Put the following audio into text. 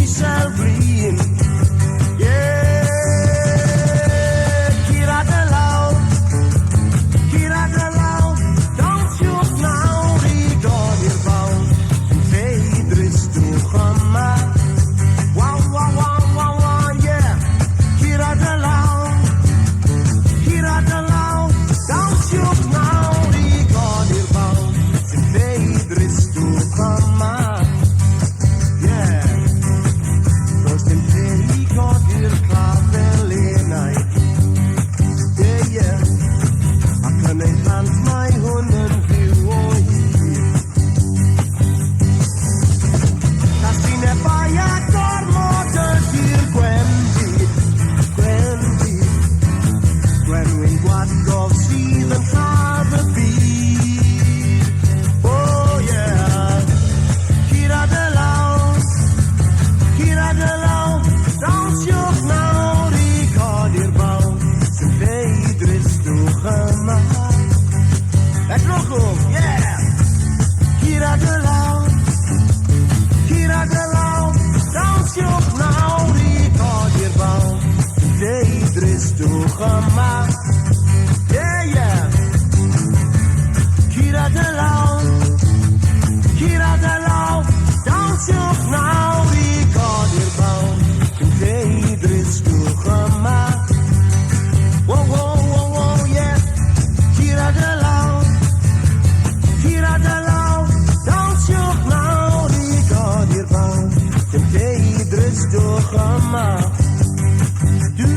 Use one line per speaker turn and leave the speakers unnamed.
Isel Green. Yeah, Kira de Lau, don't you now regard your bound. Vedris to Hama. Wow, wow, wow, wow, wow, yeah. Kira de Lau, don't you now regard your bound. Vedris to Hama. Yeah. Los dem Pericor dir Klavelenai. Yeah, yeah. I can enhance my hunden view. Das bin er bei ja Dormote dir Gwendy. Gwen wing what go see the father be. Oh yeah. Kira de Lau, don't you now record your bound. Ze Vedris to Hama. Let's rock 'em, yeah. Kira de Lau, don't you now record your bound. Ze Vedris to Hama. Yeah, yeah. Kira de Lau, don't you now record your bound. Ze Vedris to Hama. Whoa, whoa, whoa, whoa, yeah. Kira de Lau, don't you now record your bound. Ze Vedris to Hama. Do